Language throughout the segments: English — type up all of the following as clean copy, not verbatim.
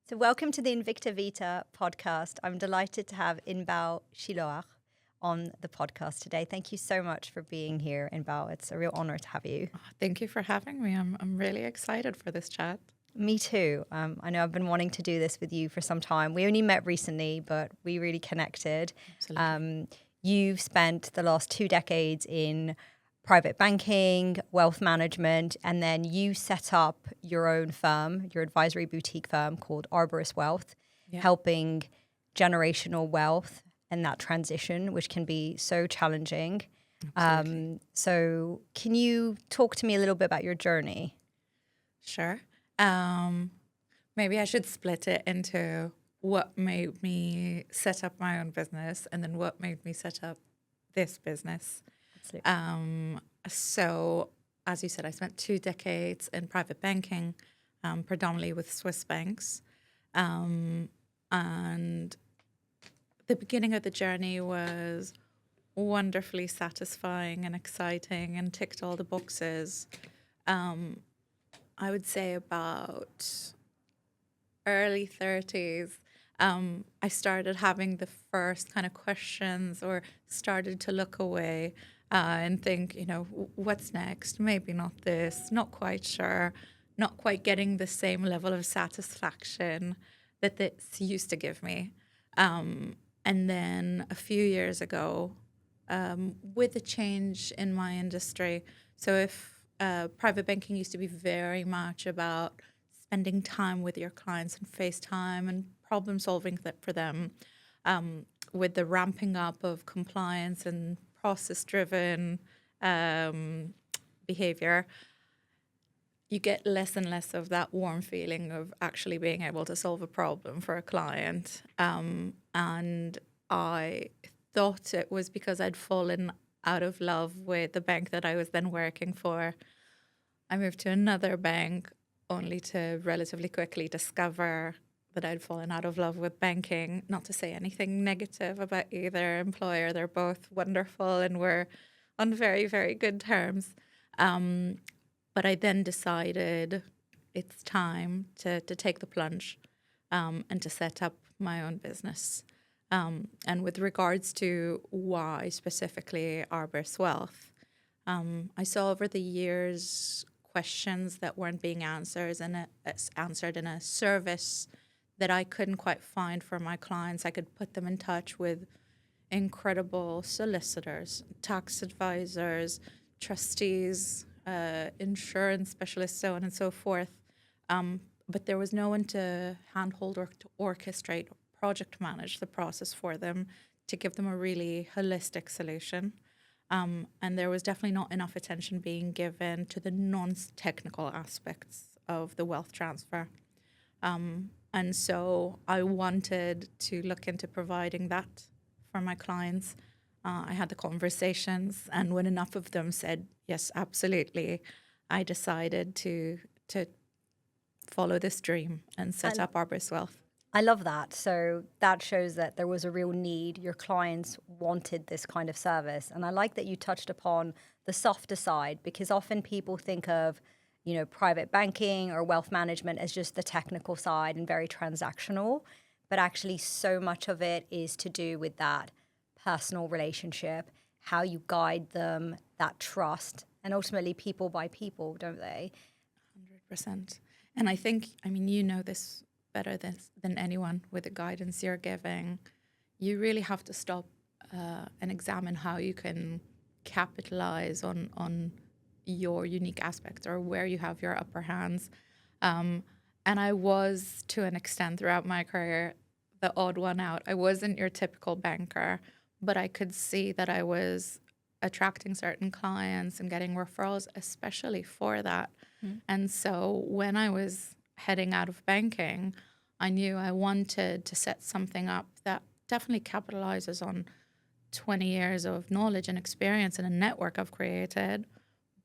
So welcome to the Invicta Vita podcast. I'm delighted to have Inbal Shiloach on the podcast today. Thank you so much for being here, Inbal. It's a real honor to have you. Thank you for having me. I'm really excited for this chat. Me too. I know I've been wanting to do this with you for some time. We only met recently, but we really connected. Absolutely. You've spent the last 2 decades in private banking, wealth management, and then you set up your own firm, your advisory boutique firm called Aboris Wealth, helping generational wealth and that transition, which can be so challenging. So can you talk to me a little bit about your journey? Sure. Maybe I should split it into what made me set up my own business and then what made me set up this business. Absolutely. So, as you said, I spent 2 decades in private banking, predominantly with Swiss banks. And the beginning of the journey was wonderfully satisfying and exciting and ticked all the boxes. I would say about early 30s, I started having the first kind of questions or started to look away and think, what's next? Maybe not this, not quite sure, not quite getting the same level of satisfaction that this used to give me. And then a few years ago, with the change in my industry, so if private banking used to be very much about spending time with your clients and FaceTime and problem solving for them. With the ramping up of compliance and process-driven behavior, you get less and less of that warm feeling of actually being able to solve a problem for a client. And I thought it was because I'd fallen out of love with the bank that I was then working for. I moved to another bank only to relatively quickly discover that I'd fallen out of love with banking. Not to say anything negative about either employer. They're both wonderful and we're on very, very good terms. But I then decided it's time to take the plunge and to set up my own business. And with regards to why specifically Aboris Wealth, I saw over the years questions that weren't being answered in a service that I couldn't quite find for my clients. I could put them in touch with incredible solicitors, tax advisors, trustees, insurance specialists, so on and so forth. But there was no one to handhold or to orchestrate or project manage the process for them to give them a really holistic solution. And there was definitely not enough attention being given to the non-technical aspects of the wealth transfer. And so I wanted to look into providing that for my clients. I had the conversations, and when enough of them said, yes, absolutely, I decided to follow this dream and set up Aboris Wealth. I love that. So that shows that there was a real need. Your clients wanted this kind of service. And I like that you touched upon the softer side, because often people think of, private banking or wealth management as just the technical side and very transactional. But actually so much of it is to do with that personal relationship, how you guide them, that trust, and ultimately people by people, don't they? 100%. And I think, you know this better than anyone with the guidance you're giving. You really have to stop and examine how you can capitalize on your unique aspects or where you have your upper hands. And I was, to an extent throughout my career, the odd one out. I wasn't your typical banker, but I could see that I was attracting certain clients and getting referrals, especially for that. And so when I was heading out of banking, I knew I wanted to set something up that definitely capitalizes on 20 years of knowledge and experience and a network I've created,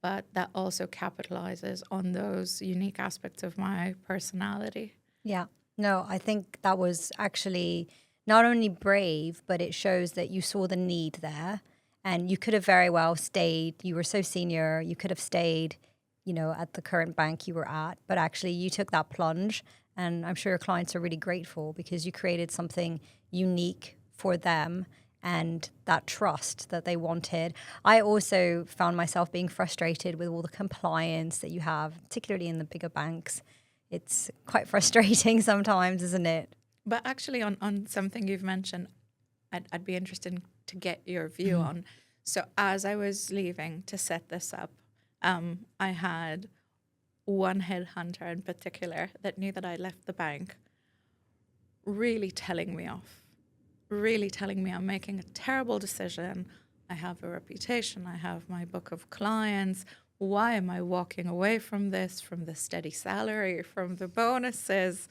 but that also capitalizes on those unique aspects of my personality. Yeah. No, I think that was actually not only brave, but it shows that you saw the need there, and you could have very well stayed. You were so senior, you could have stayed, at the current bank you were at, but actually you took that plunge And I'm sure your clients are really grateful because you created something unique for them and that trust that they wanted. I also found myself being frustrated with all the compliance that you have, particularly in the bigger banks. It's quite frustrating sometimes, isn't it? But actually, on something you've mentioned, I'd be interested to get your view on. So as I was leaving to set this up, I had one headhunter in particular that knew that I left the bank, really telling me off, really telling me I'm making a terrible decision. I have a reputation. I have my book of clients. Why am I walking away from this, from the steady salary, from the bonuses?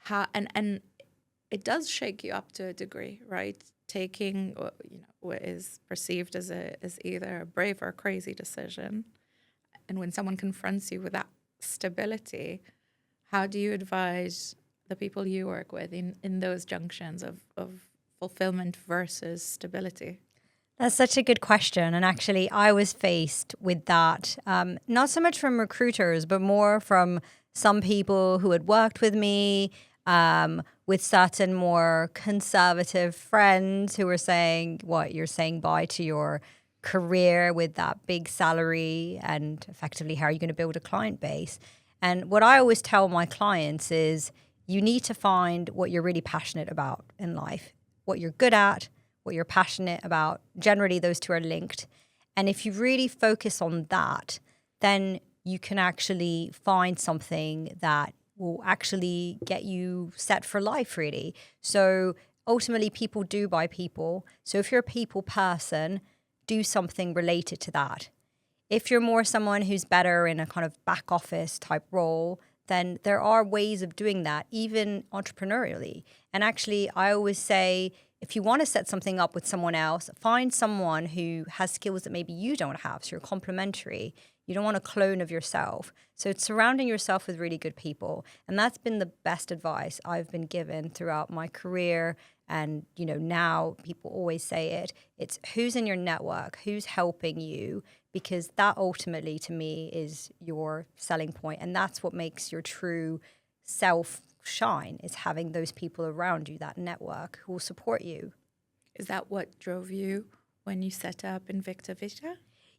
And it does shake you up to a degree, right? Taking what is perceived as either a brave or a crazy decision. And when someone confronts you with that stability, how do you advise the people you work with in those junctions of fulfillment versus stability? That's such a good question. And actually, I was faced with that, not so much from recruiters, but more from some people who had worked with me, with certain more conservative friends who were saying, what, you're saying bye to your career with that big salary, and effectively, how are you going to build a client base? And what I always tell my clients is you need to find what you're really passionate about in life, what you're good at, what you're passionate about. Generally, those two are linked. And if you really focus on that, then you can actually find something that will actually get you set for life, really. So ultimately, people do buy people. So if you're a people person, do something related to that. If you're more someone who's better in a kind of back office type role, then there are ways of doing that, even entrepreneurially. And actually, I always say, if you want to set something up with someone else, find someone who has skills that maybe you don't have, so you're complementary. You don't want a clone of yourself. So it's surrounding yourself with really good people. And that's been the best advice I've been given throughout my career. And, now people always say it. It's who's in your network, who's helping you, because that ultimately, to me, is your selling point. And that's what makes your true self shine, is having those people around you, that network who will support you. Is that what drove you when you set up Invicta Vita?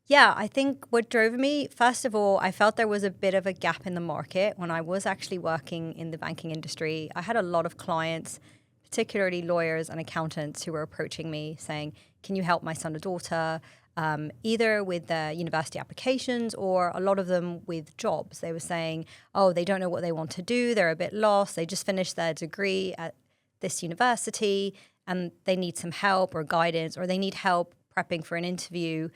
Yeah, I think what drove me, first of all, I felt there was a bit of a gap in the market when I was actually working in the banking industry. I had a lot of clients, particularly lawyers and accountants, who were approaching me saying, can you help my son or daughter, either with their university applications or a lot of them with jobs. They were saying, oh, they don't know what they want to do. They're a bit lost. They just finished their degree at this university and they need some help or guidance, or they need help prepping for an interview.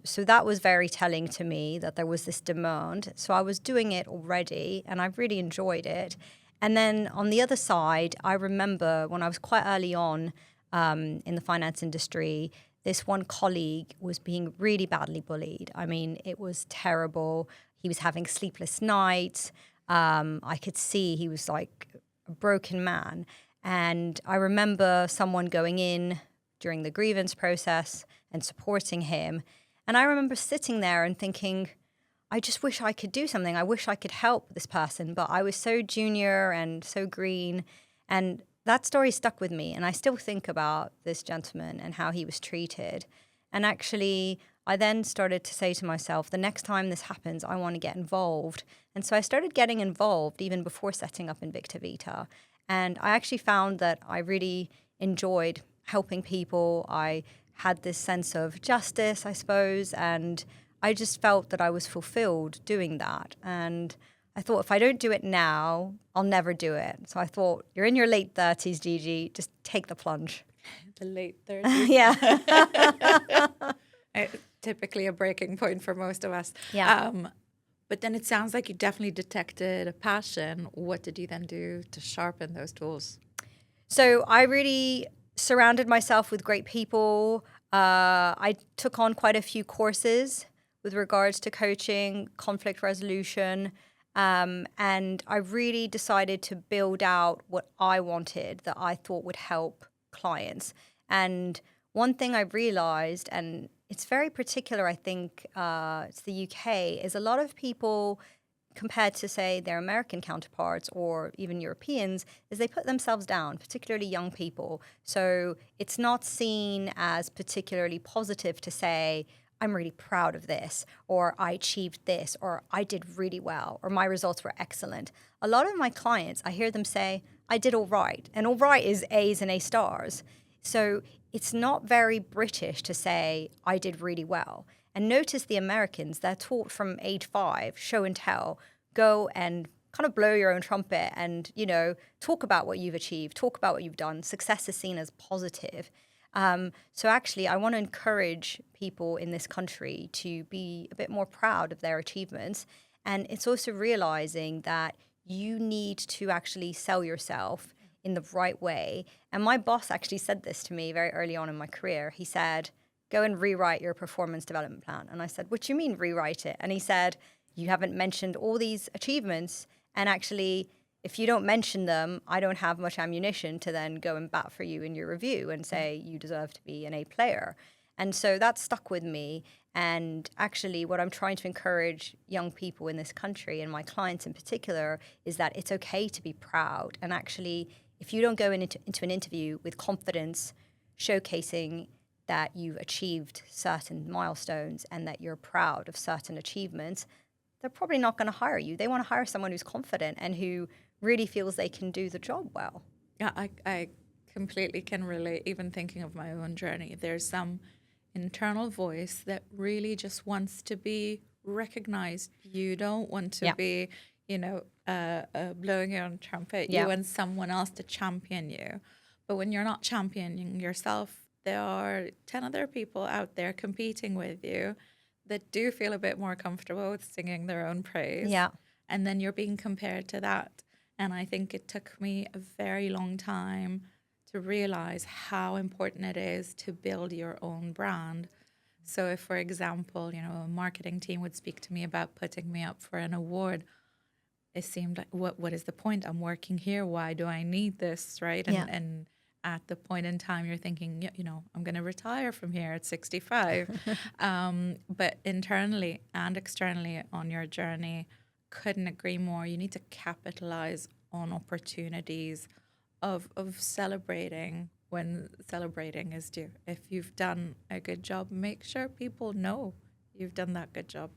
So that was very telling to me that there was this demand. So I was doing it already and I really enjoyed it. And then on the other side, I remember when I was quite early on in the finance industry, this one colleague was being really badly bullied. I mean, it was terrible. He was having sleepless nights. I could see he was like a broken man. And I remember someone going in during the grievance process and supporting him. And I remember sitting there and thinking, I just wish I could do something. I wish I could help this person. But I was so junior and so green. And that story stuck with me. And I still think about this gentleman and how he was treated. And actually, I then started to say to myself, the next time this happens, I want to get involved. And so I started getting involved even before setting up Invicta Vita. And I actually found that I really enjoyed helping people. I had this sense of justice, I suppose, and I just felt that I was fulfilled doing that. And I thought, if I don't do it now, I'll never do it. So I thought, you're in your late 30s, Gigi, just take the plunge. The late 30s. Yeah. Typically a breaking point for most of us. Yeah. But then it sounds like you definitely detected a passion. What did you then do to sharpen those tools? So I really surrounded myself with great people. I took on quite a few courses with regards to coaching, conflict resolution. And I really decided to build out what I wanted that I thought would help clients. And one thing I realized, and it's very particular, I think, it's the UK, is a lot of people compared to, say, their American counterparts or even Europeans, is they put themselves down, particularly young people. So it's not seen as particularly positive to say, I'm really proud of this, or I achieved this, or I did really well, or my results were excellent. A lot of my clients, I hear them say, I did all right. And all right is A's and A stars. So it's not very British to say, I did really well. And notice the Americans, they're taught from age 5, show and tell, go and kind of blow your own trumpet and, talk about what you've achieved, talk about what you've done. Success is seen as positive. So actually, I want to encourage people in this country to be a bit more proud of their achievements. And it's also realizing that you need to actually sell yourself in the right way. And my boss actually said this to me very early on in my career. He said, go and rewrite your performance development plan. And I said, what do you mean rewrite it? And he said, you haven't mentioned all these achievements. And actually, if you don't mention them, I don't have much ammunition to then go and bat for you in your review and say you deserve to be an A player. And so that stuck with me. And actually, what I'm trying to encourage young people in this country, and my clients in particular, is that it's okay to be proud. And actually, if you don't go into an interview with confidence, showcasing that you've achieved certain milestones and that you're proud of certain achievements, they're probably not going to hire you. They want to hire someone who's confident and who really feels they can do the job well. Yeah, I completely can relate, even thinking of my own journey. There's some internal voice that really just wants to be recognized. You don't want to be, blowing your own trumpet. You want someone else to champion you. But when you're not championing yourself, there are 10 other people out there competing with you that do feel a bit more comfortable with singing their own praise. Yeah. And then you're being compared to that. And I think it took me a very long time to realize how important it is to build your own brand. So if, for example, a marketing team would speak to me about putting me up for an award, it seemed like, what is the point? I'm working here. Why do I need this, right? And at the point in time, you're thinking, I'm going to retire from here at 65. But internally and externally on your journey, couldn't agree more. You need to capitalize on opportunities of celebrating when celebrating is due. If you've done a good job, make sure people know you've done that good job.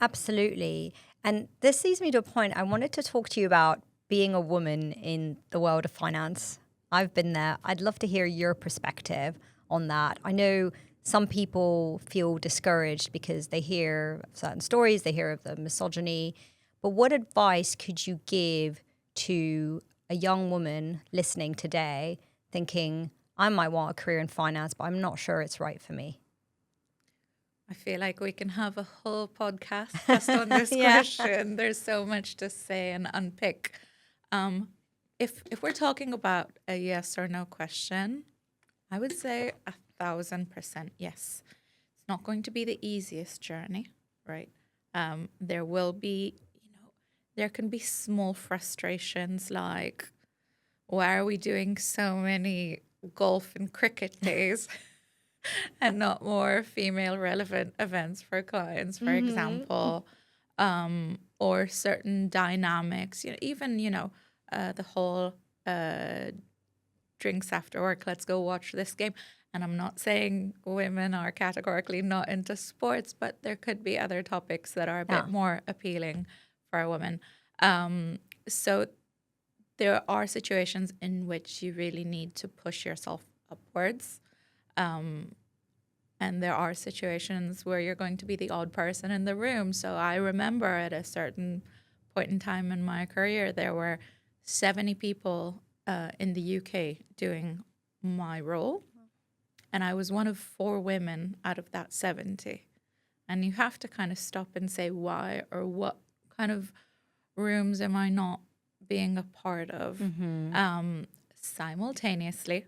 Absolutely. And this leads me to a point. I wanted to talk to you about being a woman in the world of finance. I've been there. I'd love to hear your perspective on that. I know some people feel discouraged because they hear certain stories, they hear of the misogyny. But what advice could you give to a young woman listening today thinking, I might want a career in finance, but I'm not sure it's right for me? I feel like we can have a whole podcast just on this question. There's so much to say and unpick. If we're talking about a yes or no question, I would say 1,000% yes. It's not going to be the easiest journey, right? There will be, there can be small frustrations like, why are we doing so many golf and cricket days and not more female relevant events for clients, for example, or certain dynamics, even, the whole drinks after work, let's go watch this game. And I'm not saying women are categorically not into sports, but there could be other topics that are a bit more appealing for a woman. So there are situations in which you really need to push yourself upwards. And there are situations where you're going to be the odd person in the room. So I remember at a certain point in time in my career, there were 70 people in the UK doing my role. And I was one of 4 women out of that 70. And you have to kind of stop and say why, or what kind of rooms am I not being a part of? Simultaneously,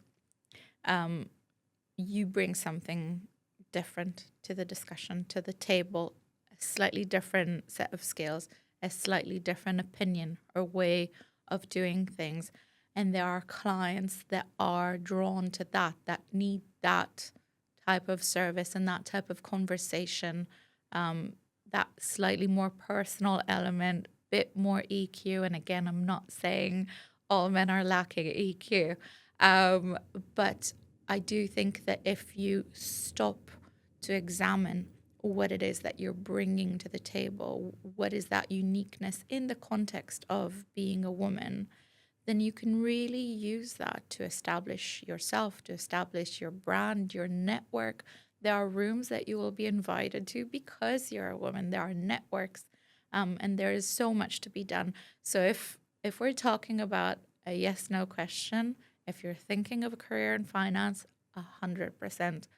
you bring something different to the discussion, to the table, a slightly different set of skills, a slightly different opinion or way of doing things. And there are clients that are drawn to that need that type of service and that type of conversation, that slightly more personal element bit more EQ. And again, I'm not saying all men are lacking EQ, but I do think that if you stop to examine what it is that you're bringing to the table, what is that uniqueness in the context of being a woman, then you can really use that to establish yourself, to establish your brand, your network. There are rooms that you will be invited to because you're a woman. There are networks, and there is so much to be done. So if we're talking about a yes/no question, if you're thinking of a career in finance, 100%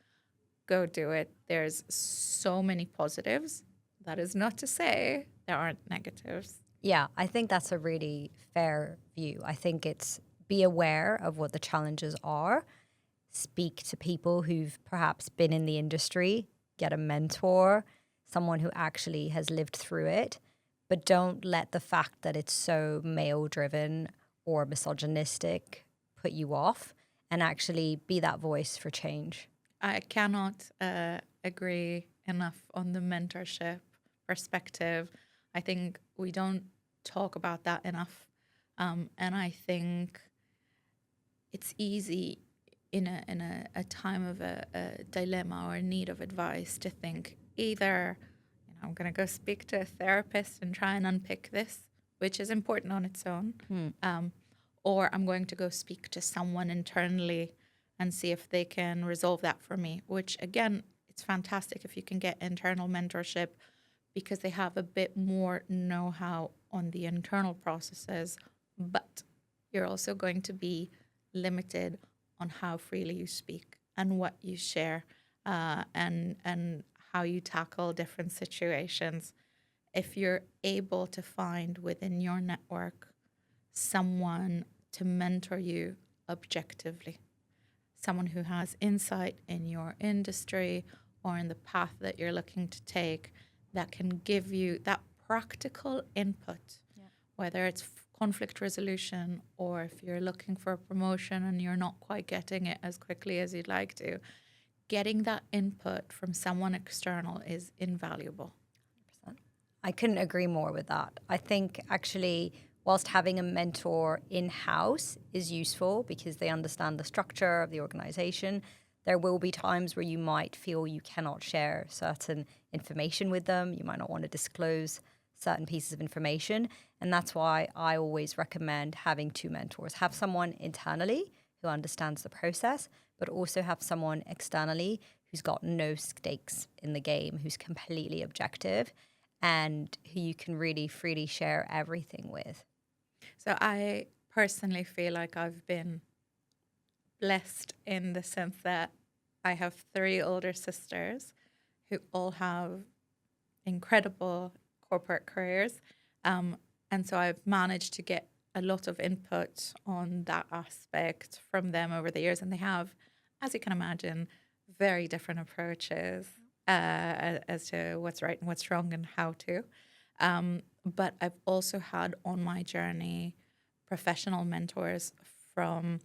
go do it. There's so many positives. That is not to say there aren't negatives. Yeah, I think that's a really fair view. I think it's be aware of what the challenges are, speak to people who've perhaps been in the industry, get a mentor, someone who actually has lived through it, but don't let the fact that it's so male driven or misogynistic put you off, and actually be that voice for change. I cannot agree enough on the mentorship perspective. I think we don't talk about that enough. And I think it's easy in a time of a dilemma or a need of advice to think either, I'm going to go speak to a therapist and try and unpick this, which is important on its own, or I'm going to go speak to someone internally and see if they can resolve that for me, which again, it's fantastic if you can get internal mentorship because they have a bit more know-how on the internal processes, but you're also going to be limited on how freely you speak and what you share, and how you tackle different situations. If you're able to find within your network someone to mentor you objectively, someone who has insight in your industry or in the path that you're looking to take, that can give you that practical input, whether it's conflict resolution or if you're looking for a promotion and you're not quite getting it as quickly as you'd like to, getting that input from someone external is invaluable. I couldn't agree more with that. I think actually, whilst having a mentor in-house is useful because they understand the structure of the organization, there will be times where you might feel you cannot share certain information with them. You might not want to disclose certain pieces of information. And that's why I always recommend having two mentors. Have someone internally who understands the process, but also have someone externally who's got no stakes in the game, who's completely objective, and who you can really freely share everything with. So I personally feel like I've been blessed in the sense that I have 3 older sisters who all have incredible corporate careers. And so I've managed to get a lot of input on that aspect from them over the years. And they have, as you can imagine, very different approaches as to what's right and what's wrong and how to. But I've also had on my journey professional mentors from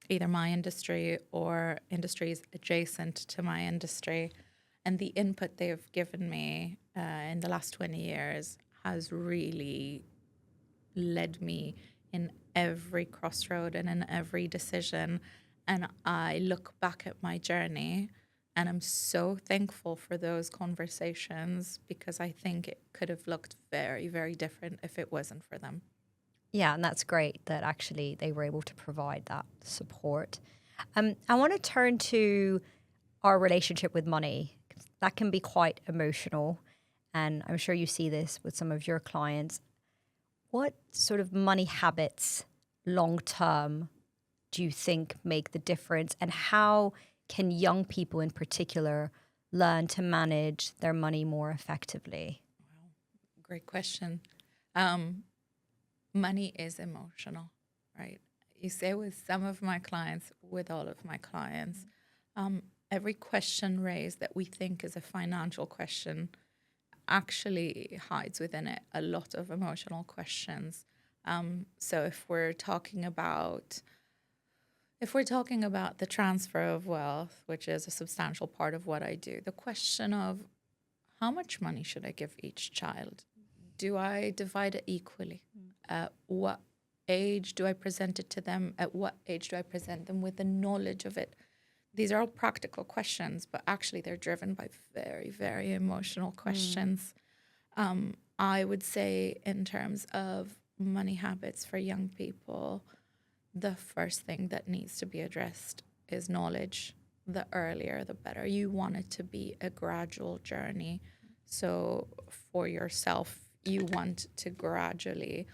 either my industry or industries adjacent to my industry. And the input they've given me in the last 20 years has really led me in every crossroad and in every decision. And I look back at my journey and I'm so thankful for those conversations because I think it could have looked very, very different if it wasn't for them. Yeah, and that's great that actually they were able to provide that support. I want to turn to our relationship with money. That can be quite emotional, and I'm sure you see this with some of your clients. What sort of money habits long term do you think make the difference, and how can young people in particular learn to manage their money more effectively? Wow, great question. Money is emotional, right? You say with some of my clients, with all of my clients, every question raised that we think is a financial question actually hides within it a lot of emotional questions. So if we're talking about the transfer of wealth, which is a substantial part of what I do, the question of how much money should I give each child? do I divide it equally? At what age do I present it to them? At what age do I present them with the knowledge of it? These are all practical questions, but actually they're driven by very, very emotional questions. I would say in terms of money habits for young people, the first thing that needs to be addressed is knowledge. The earlier, the better. You want it to be a gradual journey. So for yourself, you want to gradually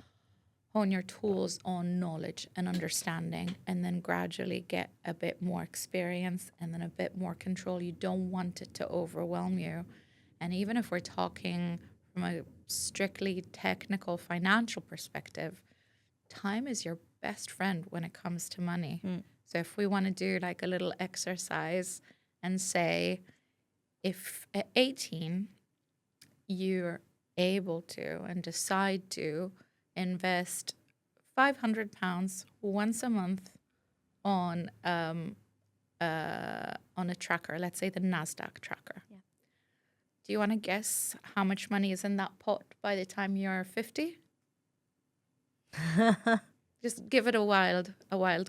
hone your tools on knowledge and understanding, and then gradually get a bit more experience and then a bit more control. You don't want it to overwhelm you. And even if we're talking from a strictly technical financial perspective, time is your best friend when it comes to money. So if we want to do like a little exercise and say, if at 18 you're able to and decide to invest £500 once a month on a tracker, let's say the NASDAQ tracker. Yeah. Do you want to guess how much money is in that pot by the time you're 50? Just give it a wild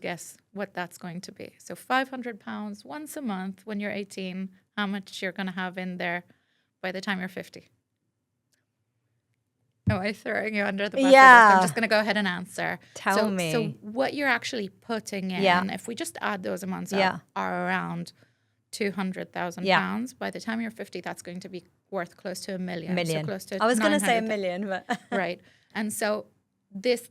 guess what that's going to be. So £500 once a month when you're 18, how much you're going to have in there by the time you're 50? Am I throwing you under the bus? Yeah. I'm just going to go ahead and answer. Tell me. So what you're actually putting in, if we just add those amounts up, are around £200,000. By the time you're 50, that's going to be worth close to $1 million. So close to I was going to say $1 900,000. million, but Right. And so this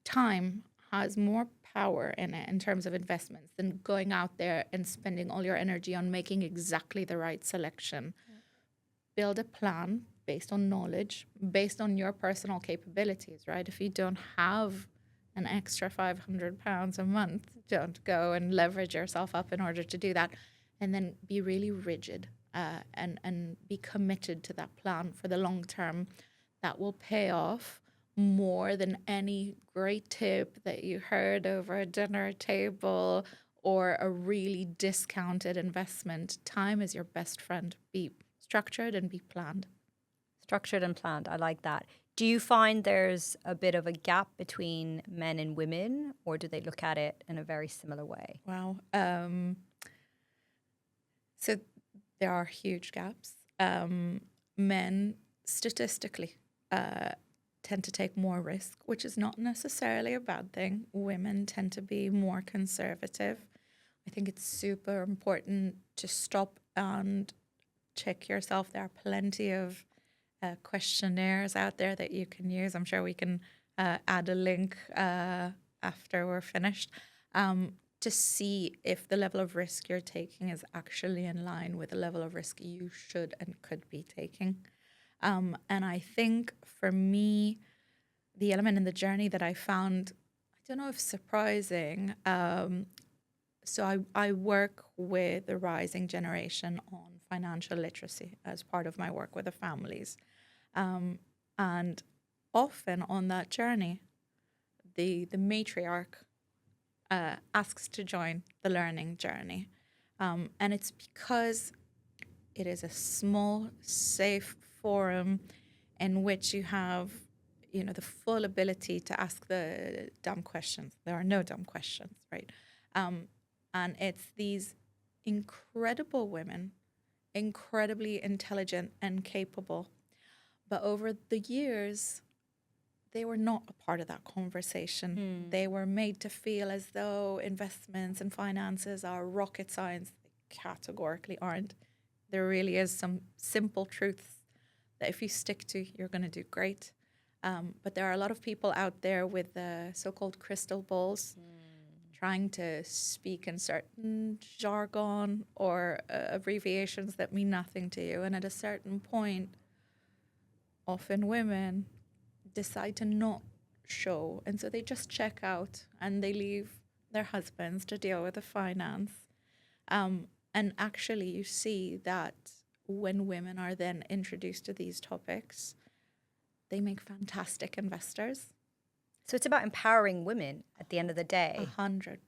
time has more power in it in terms of investments than going out there and spending all your energy on making exactly the right selection. Build a plan based on knowledge, based on your personal capabilities, right? If you don't have an extra £500 a month, don't go and leverage yourself up in order to do that. And then be really rigid and be committed to that plan for the long term. That will pay off more than any great tip that you heard over a dinner table or a really discounted investment. Time is your best friend. Be structured and be planned. Structured and planned. I like that. Do you find there's a bit of a gap between men and women, or do they look at it in a very similar way? Wow. So there are huge gaps. Men statistically tend to take more risk, which is not necessarily a bad thing. Women tend to be more conservative. I think it's super important to stop and check yourself. There are plenty of questionnaires out there that you can use. I'm sure we can add a link after we're finished to see if the level of risk you're taking is actually in line with the level of risk you should and could be taking. And I think for me, the element in the journey that I found, I don't know if surprising, so I work with the rising generation on financial literacy as part of my work with the families. And often on that journey, the matriarch asks to join the learning journey. And it's because it is a small, safe forum in which you have, the full ability to ask the dumb questions. There are no dumb questions, right? And it's these incredible women, incredibly intelligent and capable. But over the years, they were not a part of that conversation. They were made to feel as though investments and finances are rocket science. They categorically aren't. There really is some simple truths that if you stick to, you're going to do great. But there are a lot of people out there with the so-called crystal balls trying to speak in certain jargon or abbreviations that mean nothing to you. And at a certain point, often women decide to not show. And so they just check out and they leave their husbands to deal with the finance. And actually you see that when women are then introduced to these topics, they make fantastic investors. So it's about empowering women at the end of the day. 100%.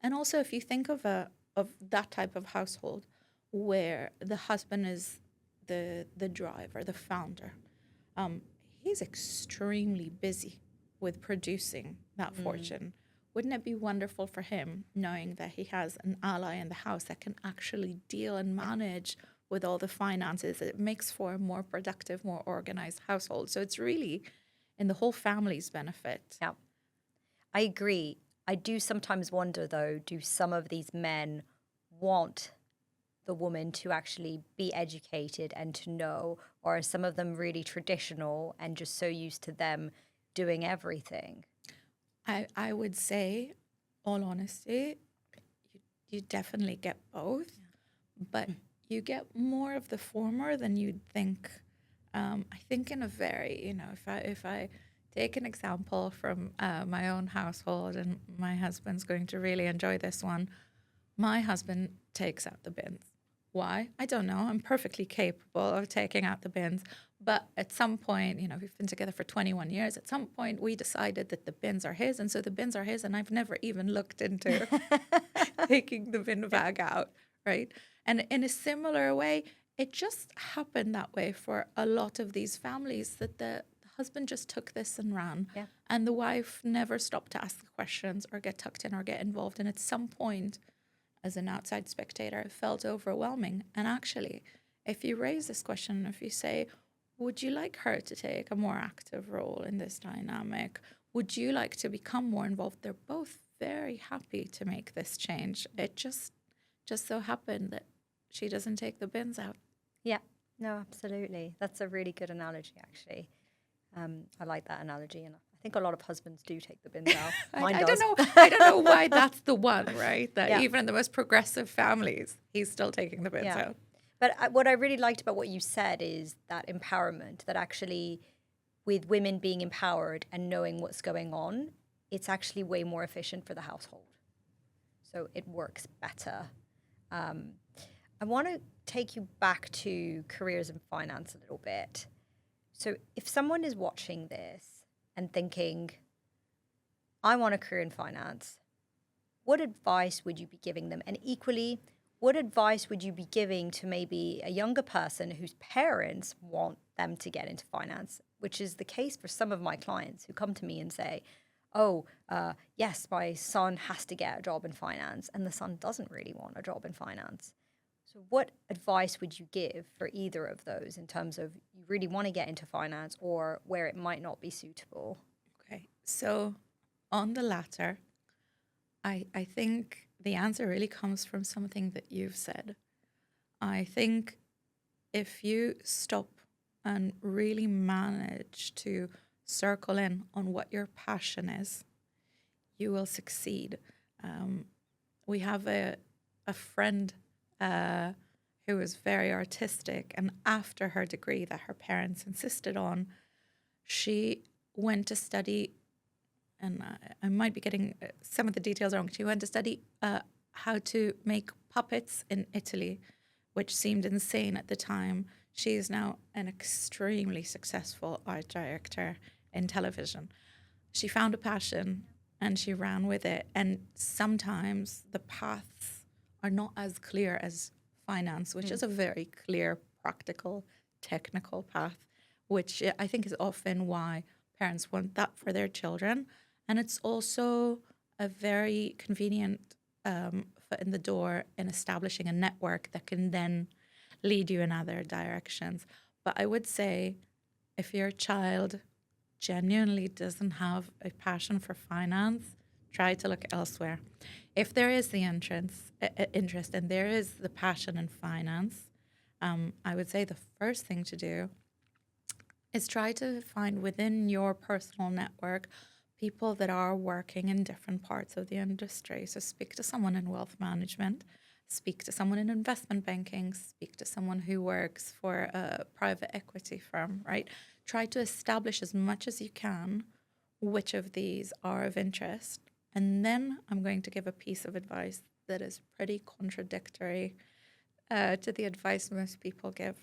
And also if you think of that type of household where the husband is the driver, the founder, he's extremely busy with producing that fortune. Wouldn't it be wonderful for him knowing that he has an ally in the house that can actually deal and manage with all the finances? It makes for a more productive, more organized household. So it's really in the whole family's benefit. Yeah, I agree. I do sometimes wonder, though, do some of these men want the woman to actually be educated and to know, or are some of them really traditional and just so used to them doing everything? I would say, all honesty, you definitely get both, but you get more of the former than you'd think. I think in a very, if I take an example from my own household, and my husband's going to really enjoy this one. My husband takes out the bins. Why? I don't know. I'm perfectly capable of taking out the bins. But at some point, we've been together for 21 years. At some point, we decided that the bins are his. And so the bins are his. And I've never even looked into taking the bin bag out, right? And in a similar way, it just happened that way for a lot of these families, that the husband just took this and ran. Yeah. And the wife never stopped to ask the questions or get tucked in or get involved. And at some point, as an outside spectator, it felt overwhelming. And actually, if you raise this question, if you say, would you like her to take a more active role in this dynamic? Would you like to become more involved? They're both very happy to make this change. It just so happened that she doesn't take the bins out. Yeah, no, absolutely. That's a really good analogy, actually. I like that analogy, and I think a lot of husbands do take the bins out. Mine does. I don't know why that's the one, right? That Yeah. even in the most progressive families, he's still taking the bins out. But what I really liked about what you said is that empowerment, that actually with women being empowered and knowing what's going on, it's actually way more efficient for the household. So it works better. I want to take you back to careers in finance a little bit. So if someone is watching this and thinking, I want a career in finance, what advice would you be giving them? And equally, what advice would you be giving to maybe a younger person whose parents want them to get into finance, which is the case for some of my clients who come to me and say, yes, my son has to get a job in finance, and the son doesn't really want a job in finance. So what advice would you give for either of those in terms of you really want to get into finance or where it might not be suitable? Okay, so on the latter, I think the answer really comes from something that you've said. I think if you stop and really manage to circle in on what your passion is, you will succeed. We have a friend who was very artistic, and after her degree that her parents insisted on, she went to study, and I might be getting some of the details wrong. She went to study how to make puppets in Italy, which seemed insane at the time. She is now an extremely successful art director in television. She found a passion and she ran with it. And sometimes the paths are not as clear as finance, which is a very clear, practical, technical path, which I think is often why parents want that for their children. And it's also a very convenient foot in the door in establishing a network that can then lead you in other directions. But I would say if your child genuinely doesn't have a passion for finance, try to look elsewhere. If there is the interest and there is the passion in finance, I would say the first thing to do is try to find within your personal network people that are working in different parts of the industry. So speak to someone in wealth management, speak to someone in investment banking, speak to someone who works for a private equity firm, right? Try to establish as much as you can which of these are of interest. And then I'm going to give a piece of advice that is pretty contradictory to the advice most people give.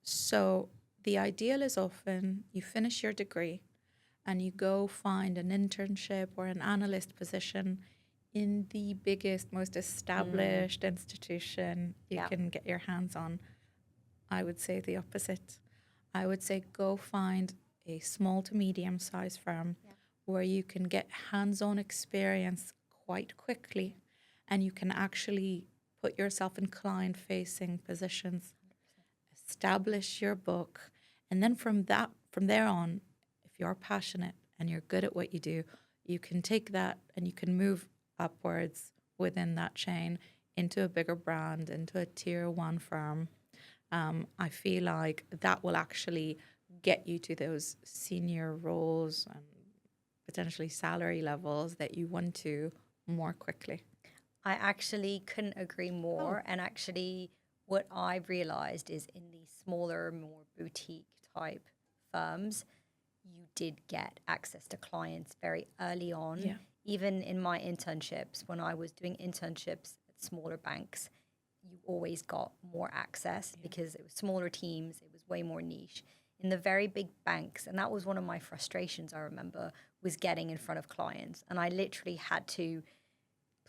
So the ideal is often you finish your degree and you go find an internship or an analyst position in the biggest, most established institution you can get your hands on. I would say the opposite. I would say go find a small to medium sized firm where you can get hands-on experience quite quickly, and you can actually put yourself in client-facing positions, establish your book, and then from there on, if you're passionate and you're good at what you do, you can take that and you can move upwards within that chain into a bigger brand, into a tier one firm. I feel like that will actually get you to those senior roles and potentially salary levels that you want to more quickly. I actually couldn't agree more. And actually, what I've realized is in these smaller, more boutique type firms, you did get access to clients very early on. Yeah. Even in my internships, when I was doing internships at smaller banks, you always got more access because it was smaller teams, it was way more niche. In the very big banks, and that was one of my frustrations, I remember, was getting in front of clients. And I literally had to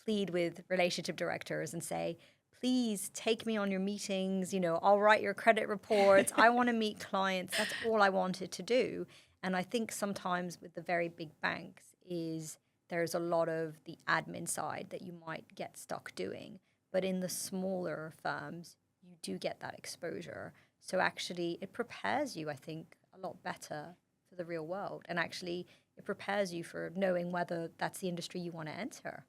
plead with relationship directors and say, please take me on your meetings, I'll write your credit reports. I want to meet clients. That's all I wanted to do. And I think sometimes with the very big banks is there's a lot of the admin side that you might get stuck doing. But in the smaller firms, you do get that exposure. So actually it prepares you, I think, a lot better for the real world. And actually it prepares you for knowing whether that's the industry you want to enter.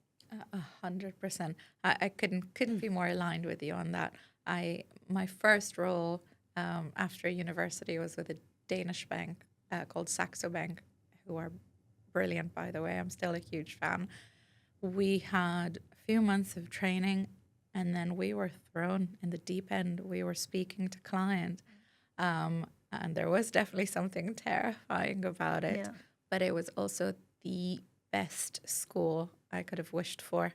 100%. I couldn't be more aligned with you on that. My first role after university was with a Danish bank called Saxo Bank, who are brilliant, by the way. I'm still a huge fan. We had a few months of training, and then we were thrown in the deep end. We were speaking to client, and there was definitely something terrifying about it. Yeah. But it was also the best school I could have wished for.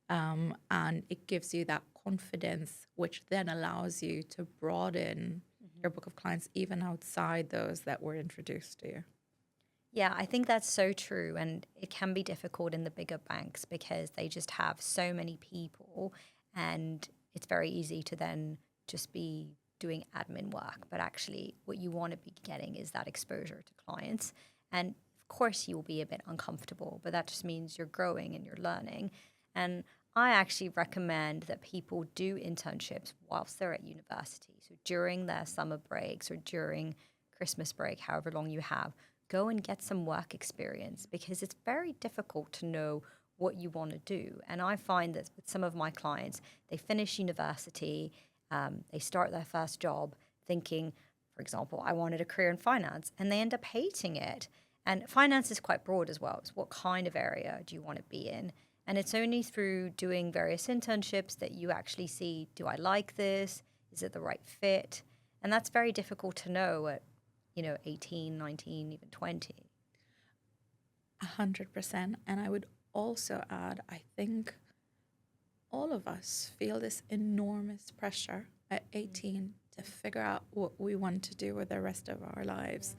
And it gives you that confidence, which then allows you to broaden your book of clients even outside those that were introduced to you. Yeah, I think that's so true. And it can be difficult in the bigger banks because they just have so many people, and it's very easy to then just be doing admin work. But actually, what you want to be getting is that exposure to clients. And of course, you'll be a bit uncomfortable, but that just means you're growing and you're learning. And I actually recommend that people do internships whilst they're at university. So during their summer breaks or during Christmas break, however long you have, go and get some work experience because it's very difficult to know what you want to do. And I find that with some of my clients, they finish university, they start their first job thinking, for example, I wanted a career in finance, and they end up hating it. And finance is quite broad as well. It's what kind of area do you want to be in? And it's only through doing various internships that you actually see, do I like this? Is it the right fit? And that's very difficult to know at 18, 19, even 20. 100%. And I would also add, I think all of us feel this enormous pressure at 18 to figure out what we want to do with the rest of our lives.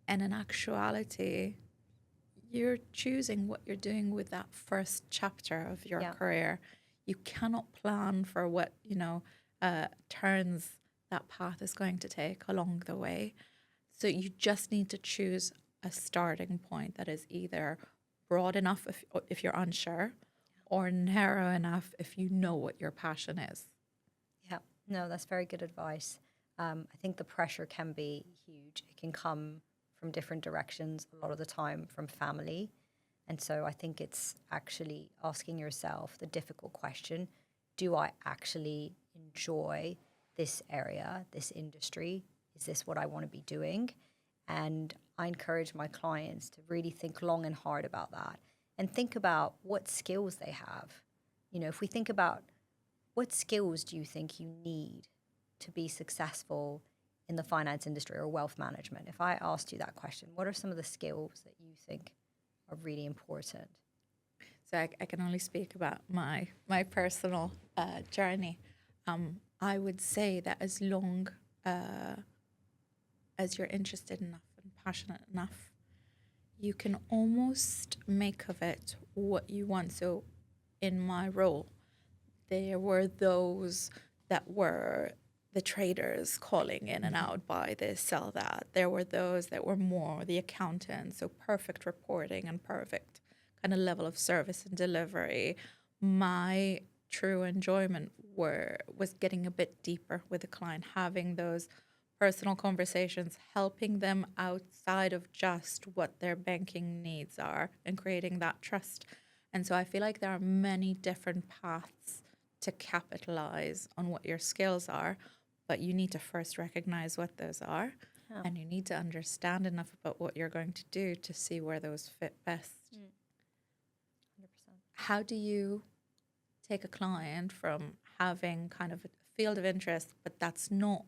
And in actuality, you're choosing what you're doing with that first chapter of your career. You cannot plan for what, turns that path is going to take along the way. So you just need to choose a starting point that is either broad enough if you're unsure or narrow enough if you know what your passion is. Yeah, no, that's very good advice. I think the pressure can be huge. It can come from different directions, a lot of the time from family. And so I think it's actually asking yourself the difficult question, do I actually enjoy this area, this industry? Is this what I want to be doing? And I encourage my clients to really think long and hard about that and think about what skills they have. If we think about what skills do you think you need to be successful in the finance industry or wealth management? If I asked you that question, what are some of the skills that you think are really important? So I can only speak about my personal journey. I would say that as long as you're interested enough and passionate enough, you can almost make of it what you want. So in my role, there were those that were the traders calling in and out, buy this, sell that. There were those that were more the accountants, so perfect reporting and perfect kind of level of service and delivery. My true enjoyment was getting a bit deeper with the client, having those personal conversations, helping them outside of just what their banking needs are and creating that trust. And so I feel like there are many different paths to capitalize on what your skills are, but you need to first recognize what those are, and you need to understand enough about what you're going to do to see where those fit best. 100%. How do you take a client from having kind of a field of interest, but that's not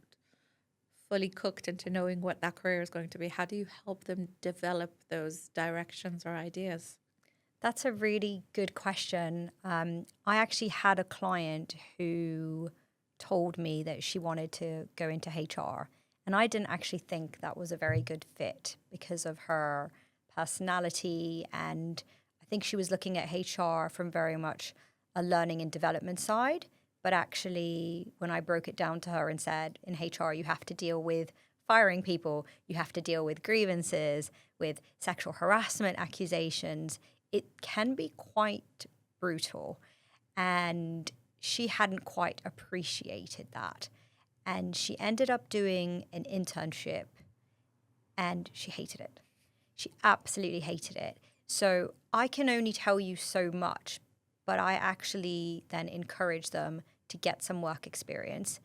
fully cooked into knowing what that career is going to be? How do you help them develop those directions or ideas? That's a really good question. I actually had a client who told me that she wanted to go into HR. And I didn't actually think that was a very good fit because of her personality. And I think she was looking at HR from very much a learning and development side. But actually, when I broke it down to her and said, in HR, you have to deal with firing people, you have to deal with grievances, with sexual harassment accusations, it can be quite brutal. And she hadn't quite appreciated that. And she ended up doing an internship and she hated it. She absolutely hated it. So I can only tell you so much, but I actually then encourage them to get some work experience.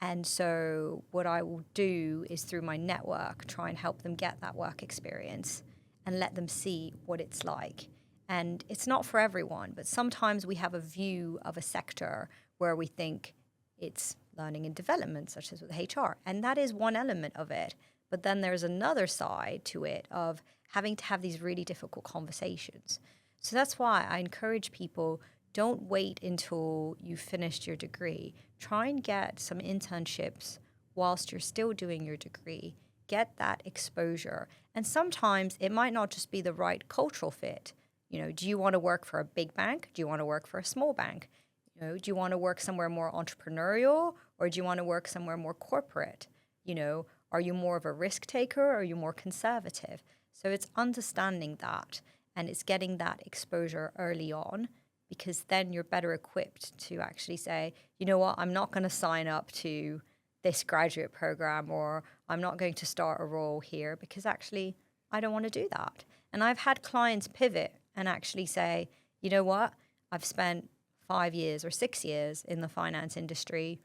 And so what I will do is through my network, try and help them get that work experience and let them see what it's like. And it's not for everyone, but sometimes we have a view of a sector where we think it's learning and development, such as with HR. And that is one element of it. But then there's another side to it of having to have these really difficult conversations. So that's why I encourage people, don't wait until you've finished your degree. Try and get some internships whilst you're still doing your degree. Get that exposure. And sometimes it might not just be the right cultural fit. You know, do you want to work for a big bank? Do you want to work for a small bank? You know, do you want to work somewhere more entrepreneurial or do you want to work somewhere more corporate? You know, are you more of a risk taker or are you more conservative? So it's understanding that and it's getting that exposure early on, because then you're better equipped to actually say, you know what, I'm not going to sign up to this graduate program or I'm not going to start a role here because actually I don't want to do that. And I've had clients pivot and actually say, you know what, I've spent 5 years or 6 years in the finance industry.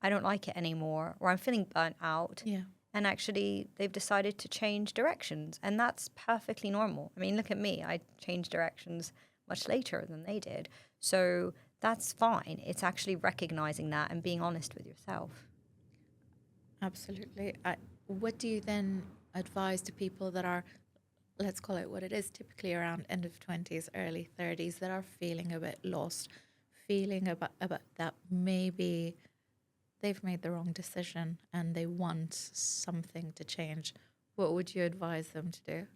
I don't like it anymore, or I'm feeling burnt out. Yeah. And actually, they've decided to change directions. And that's perfectly normal. I mean, look at me. I changed directions much later than they did. So that's fine. It's actually recognizing that and being honest with yourself. Absolutely. What do you then advise to people that are, let's call it what it is, typically around end of 20s, early 30s, that are feeling a bit lost, feeling about that maybe they've made the wrong decision and they want something to change? What would you advise them to do?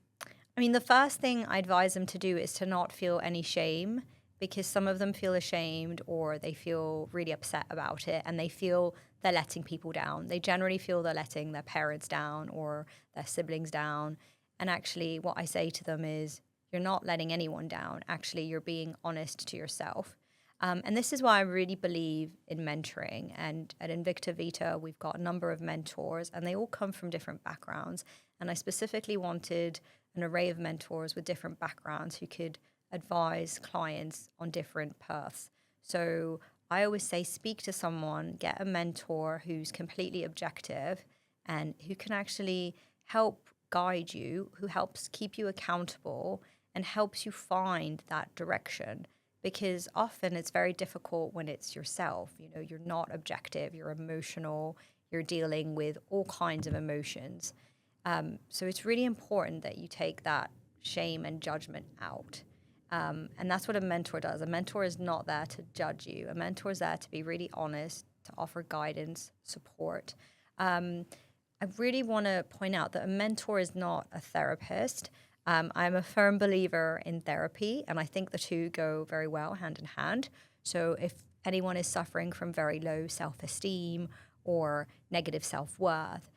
I mean, the first thing I advise them to do is to not feel any shame, because some of them feel ashamed or they feel really upset about it and they feel they're letting people down. They generally feel they're letting their parents down or their siblings down. And actually, what I say to them is, you're not letting anyone down. Actually, you're being honest to yourself. And this is why I really believe in mentoring. And at Invicta Vita, we've got a number of mentors, and they all come from different backgrounds. And I specifically wanted an array of mentors with different backgrounds who could advise clients on different paths. So I always say, speak to someone, get a mentor who's completely objective and who can actually help guide you, who helps keep you accountable and helps you find that direction. Because often it's very difficult when it's yourself. You know, you're not objective, you're emotional, you're dealing with all kinds of emotions. So it's really important that you take that shame and judgment out. And that's what a mentor does. A mentor is not there to judge you. A mentor is there to be really honest, to offer guidance, support. I really want to point out that a mentor is not a therapist. I'm a firm believer in therapy, and I think the two go very well hand in hand. So if anyone is suffering from very low self-esteem or negative self-worth,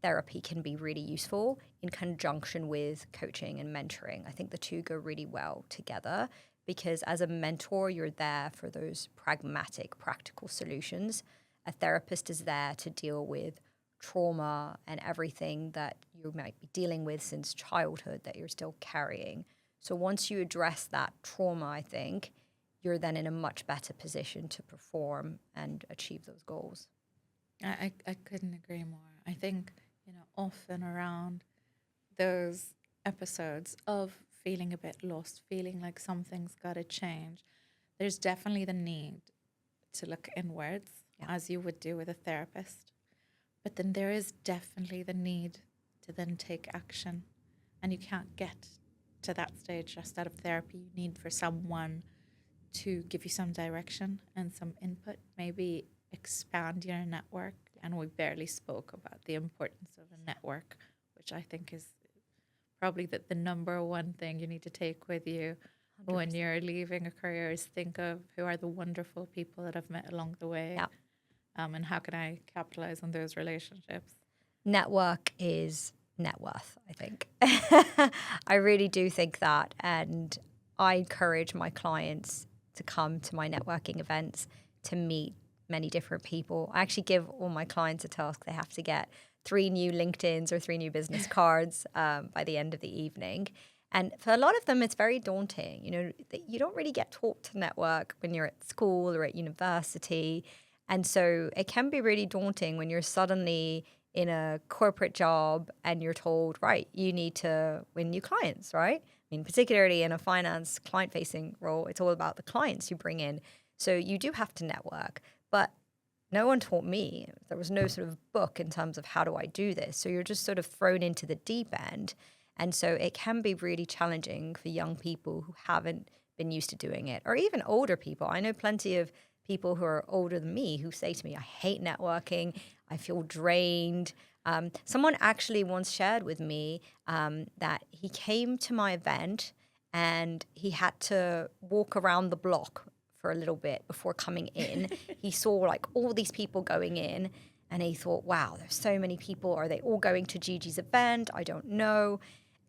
therapy can be really useful in conjunction with coaching and mentoring. I think the two go really well together because as a mentor, you're there for those pragmatic, practical solutions. A therapist is there to deal with trauma and everything that you might be dealing with since childhood that you're still carrying. So once you address that trauma, I think you're then in a much better position to perform and achieve those goals. I couldn't agree more. I think, often around those episodes of feeling a bit lost, feeling like something's got to change, there's definitely the need to look inwards, as you would do with a therapist. But then there is definitely the need to then take action. And you can't get to that stage just out of therapy. You need for someone to give you some direction and some input, maybe expand your network. And we barely spoke about the importance of a network, which I think is probably the number one thing you need to take with you 100%. When you're leaving a career is think of who are the wonderful people that I've met along the way. Yeah. And how can I capitalize on those relationships? Network is net worth, I think. I really do think that. And I encourage my clients to come to my networking events to meet many different people. I actually give all my clients a task. They have to get 3 new LinkedIns or 3 new business cards by the end of the evening. And for a lot of them, it's very daunting. You don't really get taught to network when you're at school or at university. And so it can be really daunting when you're suddenly in a corporate job and you're told, right, you need to win new clients, right? I mean, particularly in a finance client-facing role, it's all about the clients you bring in. So you do have to network. But no one taught me. There was no sort of book in terms of how do I do this. So you're just sort of thrown into the deep end. And so it can be really challenging for young people who haven't been used to doing it, or even older people. I know plenty of people who are older than me who say to me, I hate networking. I feel drained. Someone actually once shared with me that he came to my event and he had to walk around the block for a little bit before coming in. He saw like all these people going in and he thought, wow, there's so many people. Are they all going to Gigi's event? I don't know.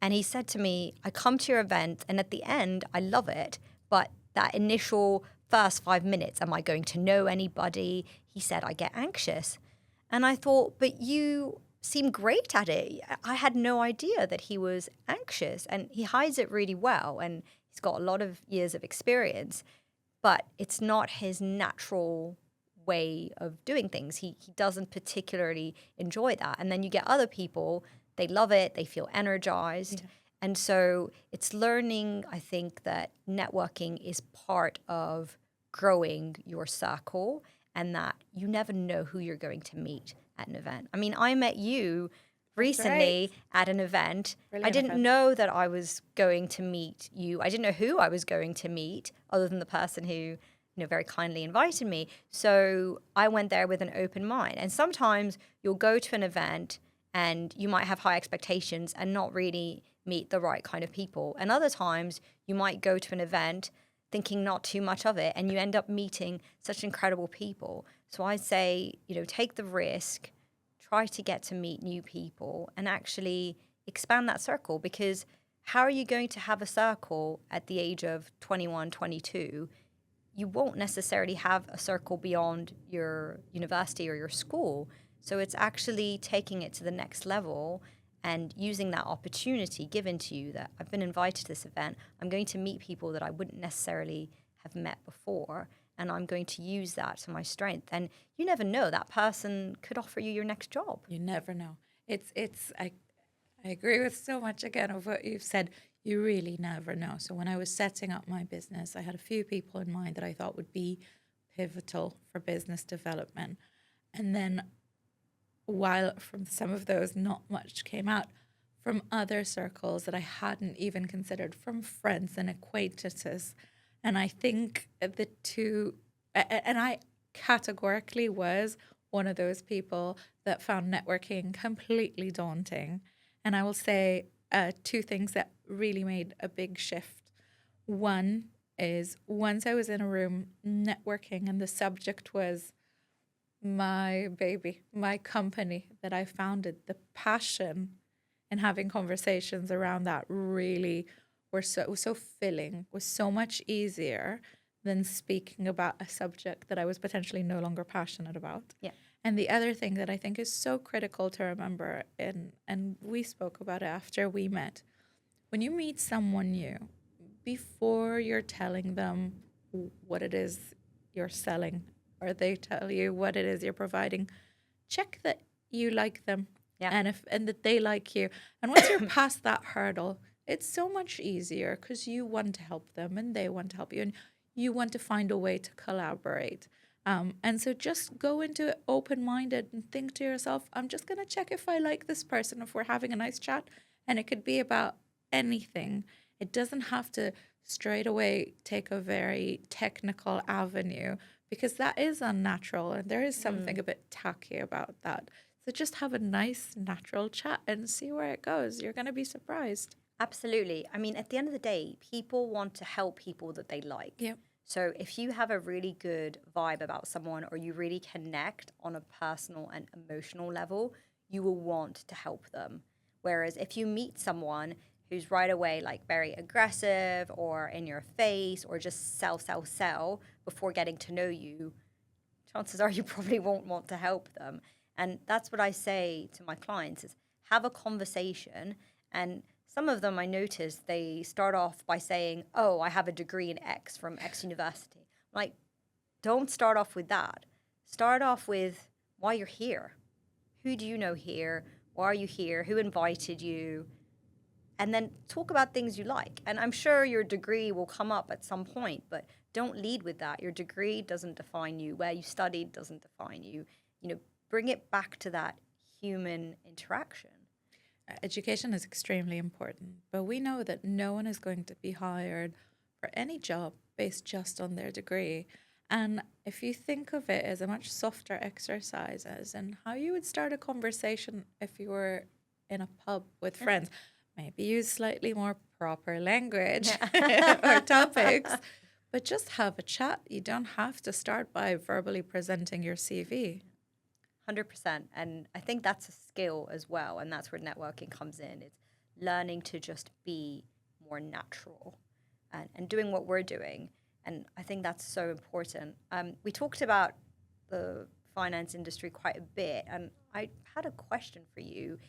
And he said to me, I come to your event and at the end, I love it. But that initial first 5 minutes, am I going to know anybody? He said, I get anxious. And I thought, but you seem great at it. I had no idea that he was anxious and he hides it really well. And he's got a lot of years of experience, but it's not his natural way of doing things. He doesn't particularly enjoy that. And then you get other people, they love it, they feel energized. Yeah. And so it's learning, I think, that networking is part of growing your circle and that you never know who you're going to meet at an event. I mean, I met you recently at an event. Brilliant. I didn't know that I was going to meet you. I didn't know who I was going to meet other than the person who, very kindly invited me. So I went there with an open mind. And sometimes you'll go to an event and you might have high expectations and not really meet the right kind of people. And other times you might go to an event thinking not too much of it and you end up meeting such incredible people. So I say, take the risk, try to get to meet new people and actually expand that circle, because how are you going to have a circle at the age of 21, 22? You won't necessarily have a circle beyond your university or your school. So it's actually taking it to the next level and using that opportunity given to you that I've been invited to this event. I'm going to meet people that I wouldn't necessarily have met before, and I'm going to use that to my strength. And you never know, that person could offer you your next job. You never know. I agree with so much again of what you've said. You really never know. So when I was setting up my business, I had a few people in mind that I thought would be pivotal for business development. And then while from some of those not much came out, from other circles that I hadn't even considered, from friends and acquaintances. And I think the two, and I categorically was one of those people that found networking completely daunting. And I will say 2 things that really made a big shift. One is once I was in a room networking and the subject was my baby, my company that I founded, the passion in having conversations around that really was so filling, was so much easier than speaking about a subject that I was potentially no longer passionate about. Yeah. And the other thing that I think is so critical to remember, and we spoke about it after we met, when you meet someone new, before you're telling them what it is you're selling, or they tell you what it is you're providing, check that you like them, Yeah. and that they like you. And once you're past that hurdle, it's so much easier because you want to help them and they want to help you, and you want to find a way to collaborate. And so just go into it open-minded and think to yourself, I'm just going to check if I like this person, if we're having a nice chat. And it could be about anything. It doesn't have to straight away take a very technical avenue, because that is unnatural and there is something a bit tacky about that. So just have a nice, natural chat and see where it goes. You're going to be surprised. Absolutely. I mean, at the end of the day, people want to help people that they like. Yeah. So if you have a really good vibe about someone, or you really connect on a personal and emotional level, you will want to help them. Whereas if you meet someone who's right away like very aggressive or in your face, or just sell before getting to know you, chances are you probably won't want to help them. And that's what I say to my clients is have a conversation. And some of them I notice they start off by saying, oh, I have a degree in X from X university. Like, don't start off with that. Start off with why you're here. Who do you know here? Why are you here? Who invited you? And then talk about things you like. And I'm sure your degree will come up at some point, but don't lead with that. Your degree doesn't define you. Where you studied doesn't define you. You know, bring it back to that human interaction. Education is extremely important, but we know that no one is going to be hired for any job based just on their degree. And if you think of it as a much softer exercise, as in how you would start a conversation if you were in a pub with friends, maybe use slightly more proper language or topics, but just have a chat. You don't have to start by verbally presenting your CV. 100%. And I think that's a skill as well. And that's where networking comes in. It's learning to just be more natural and doing what we're doing. And I think that's so important. We talked about the finance industry quite a bit. And I had a question for you.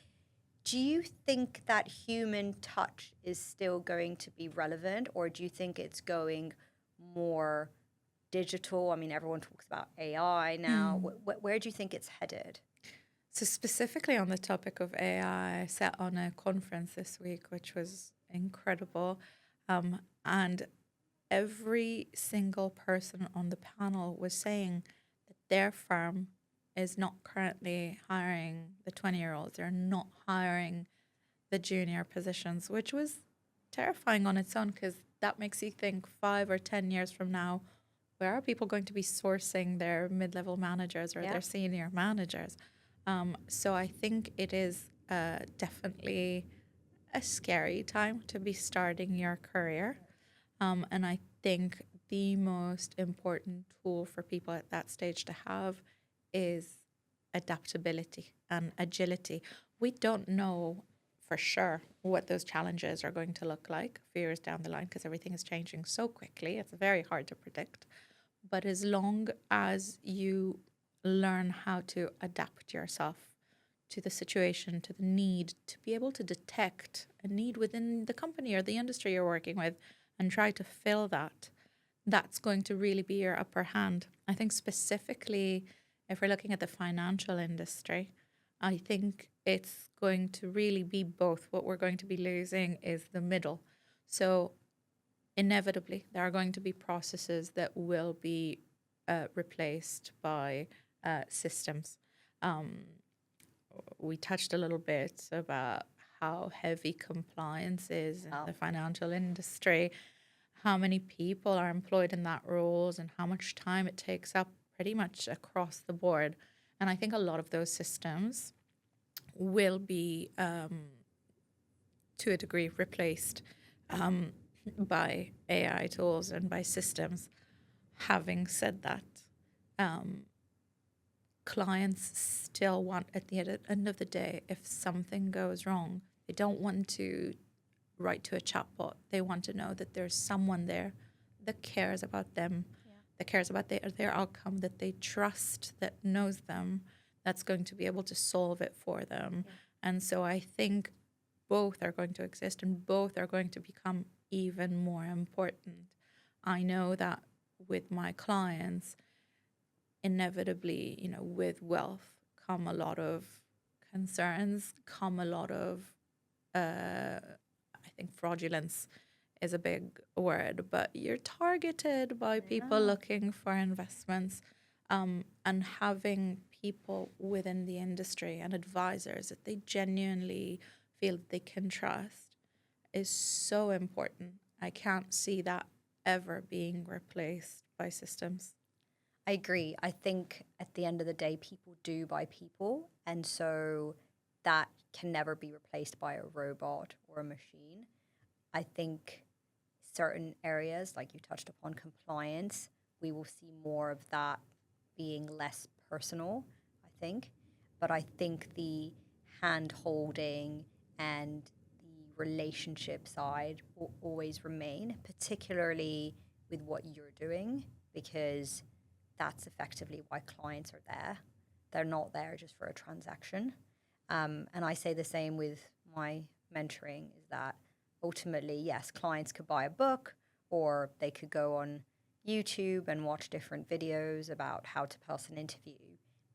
Do you think that human touch is still going to be relevant, or do you think it's going more digital? I mean, everyone talks about AI now. Where do you think it's headed? So specifically on the topic of AI, I sat on a conference this week, which was incredible. And every single person on the panel was saying that their firm is not currently hiring the 20-year-olds. They're not hiring the junior positions, which was terrifying on its own, because that makes you think 5 or 10 years from now, where are people going to be sourcing their mid-level managers or their senior managers? So I think it is definitely a scary time to be starting your career. And I think the most important tool for people at that stage to have is adaptability and agility. We don't know for sure what those challenges are going to look like a few years down the line, because everything is changing so quickly. It's very hard to predict. But as long as you learn how to adapt yourself to the situation, to the need, to be able to detect a need within the company or the industry you're working with and try to fill that, that's going to really be your upper hand. I think specifically if we're looking at the financial industry, I think it's going to really be both. What we're going to be losing is the middle. So inevitably, there are going to be processes that will be replaced by systems. We touched a little bit about how heavy compliance is in the financial industry, how many people are employed in that roles, and how much time it takes up pretty much across the board. And I think a lot of those systems will be, to a degree, replaced by AI tools and by systems. Having said that, clients still want, at the end of the day, if something goes wrong, they don't want to write to a chatbot. They want to know that there's someone there that cares about them, that cares about their outcome, that they trust, that knows them, that's going to be able to solve it for them. And so I think both are going to exist and both are going to become even more important. I know that with my clients, inevitably, with wealth come a lot of concerns, come a lot of, I think fraudulence is a big word, but you're targeted by people looking for investments, and having people within the industry and advisors that they genuinely feel that they can trust is so important. I can't see that ever being replaced by systems. I agree. I think at the end of the day, people do buy people. And so that can never be replaced by a robot or a machine. I think certain areas, like you touched upon compliance, we will see more of that being less personal, I think. But I think the hand holding and the relationship side will always remain, particularly with what you're doing, because that's effectively why clients are there. They're not there just for a transaction. And I say the same with my mentoring, is that ultimately, yes, clients could buy a book or they could go on YouTube and watch different videos about how to pass an interview,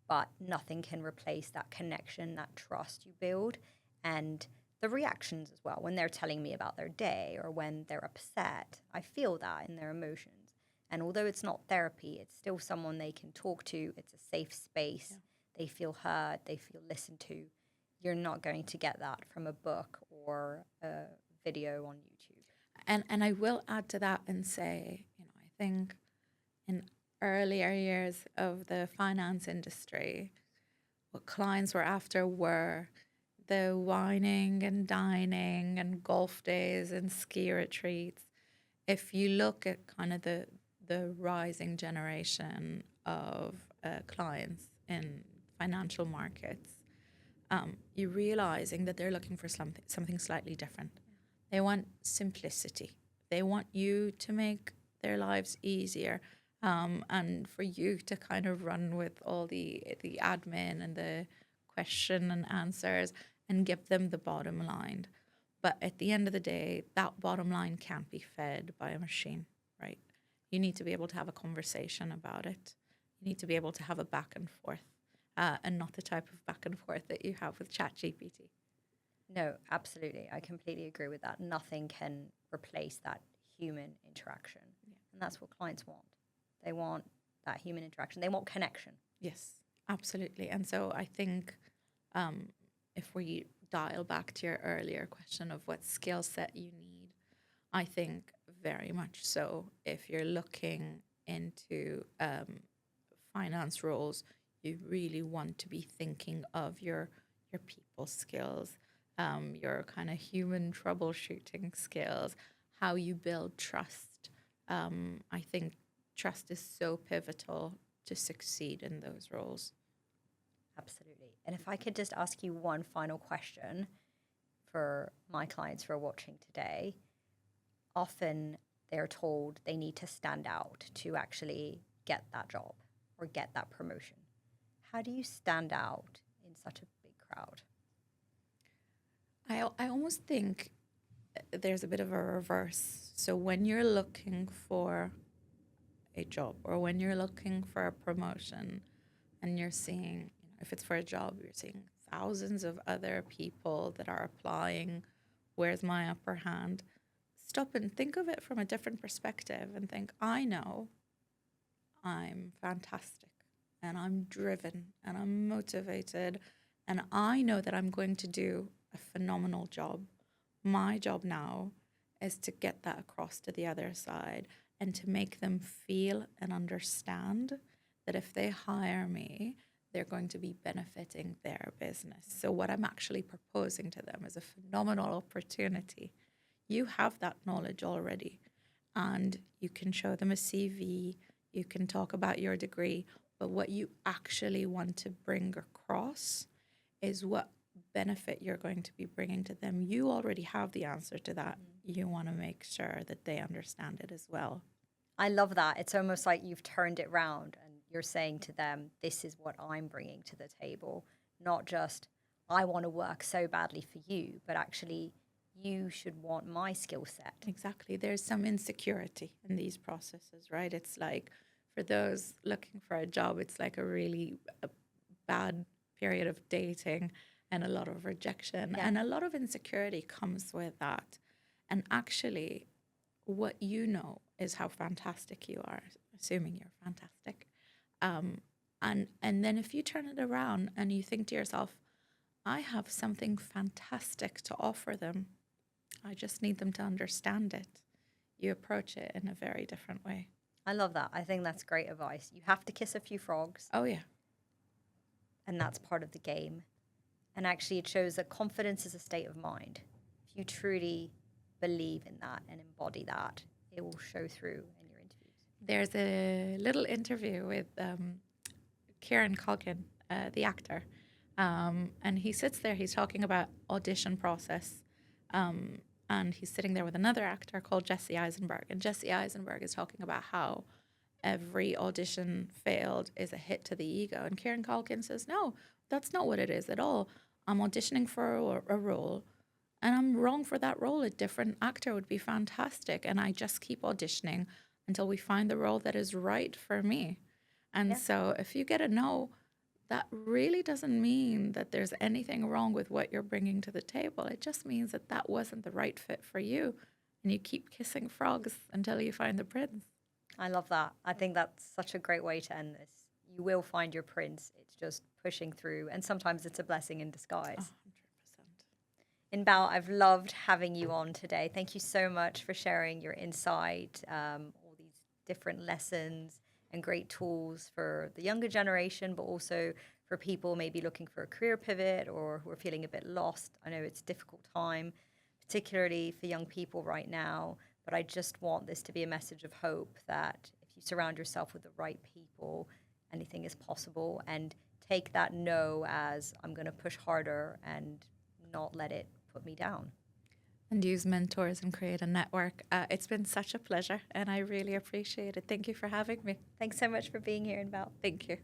but nothing can replace that connection, that trust you build, and the reactions as well. When they're telling me about their day or when they're upset, I feel that in their emotions. And although it's not therapy, it's still someone they can talk to. It's a safe space. Yeah. They feel heard. They feel listened to. You're not going to get that from a book or a video on YouTube. And I will add to that and say, I think in earlier years of the finance industry, what clients were after were the whining and dining and golf days and ski retreats. If you look at kind of the rising generation of clients in financial markets, you're realizing that they're looking for something slightly different. They want simplicity. They want you to make their lives easier, and for you to kind of run with all the admin and the question and answers and give them the bottom line. But at the end of the day, that bottom line can't be fed by a machine, right? You need to be able to have a conversation about it. You need to be able to have a back and forth, and not the type of back and forth that you have with ChatGPT. No, absolutely. I completely agree with that. Nothing can replace that human interaction. Yeah. And that's what clients want. They want that human interaction. They want connection. Yes, absolutely. And so I think if we dial back to your earlier question of what skill set you need, I think very much so. If you're looking into finance roles, you really want to be thinking of your people skills, your kind of human troubleshooting skills, how you build trust. I think trust is so pivotal to succeed in those roles. Absolutely. And if I could just ask you one final question for my clients who are watching today. Often they're told they need to stand out to actually get that job or get that promotion. How do you stand out in such a big crowd? I almost think there's a bit of a reverse. So when you're looking for a job or when you're looking for a promotion and you're seeing, if it's for a job, you're seeing thousands of other people that are applying, where's my upper hand? Stop and think of it from a different perspective and think, I know I'm fantastic and I'm driven and I'm motivated and I know that I'm going to do a phenomenal job. My job now is to get that across to the other side and to make them feel and understand that if they hire me, they're going to be benefiting their business. So what I'm actually proposing to them is a phenomenal opportunity. You have that knowledge already, and you can show them a CV, you can talk about your degree, but what you actually want to bring across is what benefit you're going to be bringing to them. You already have the answer to that. You want to make sure that they understand it as well. I love that. It's almost like you've turned it round and you're saying to them, this is what I'm bringing to the table, not just, I want to work so badly for you, but actually you should want my skill set. Exactly. There's some insecurity in these processes, right? It's like for those looking for a job, it's like a really bad period of dating and a lot of rejection. Yeah. And a lot of insecurity comes with that. And actually, what you know is how fantastic you are, assuming you're fantastic. And then if you turn it around and you think to yourself, I have something fantastic to offer them, I just need them to understand it. You approach it in a very different way. I love that. I think that's great advice. You have to kiss a few frogs. Oh, yeah. And that's part of the game. And actually, it shows that confidence is a state of mind. If you truly believe in that and embody that, it will show through in your interviews. There's a little interview with Kieran Culkin, the actor. And he sits there, he's talking about audition process. And he's sitting there with another actor called Jesse Eisenberg. And Jesse Eisenberg is talking about how every audition failed is a hit to the ego. And Kieran Culkin says, no, that's not what it is at all. I'm auditioning for a role, and I'm wrong for that role. A different actor would be fantastic. And I just keep auditioning until we find the role that is right for me. And so if you get a no, that really doesn't mean that there's anything wrong with what you're bringing to the table. It just means that that wasn't the right fit for you. And you keep kissing frogs until you find the prince. I love that. I think that's such a great way to end this. You will find your prince. It's just pushing through. And sometimes it's a blessing in disguise. 100%. Inbal, I've loved having you on today. Thank you so much for sharing your insight, all these different lessons and great tools for the younger generation, but also for people maybe looking for a career pivot or who are feeling a bit lost. I know it's a difficult time, particularly for young people right now, but I just want this to be a message of hope that if you surround yourself with the right people, anything is possible, and take that no as I'm going to push harder and not let it put me down. And use mentors and create a network. It's been such a pleasure, and I really appreciate it. Thank you for having me. Thanks so much for being here, Inbal. Thank you.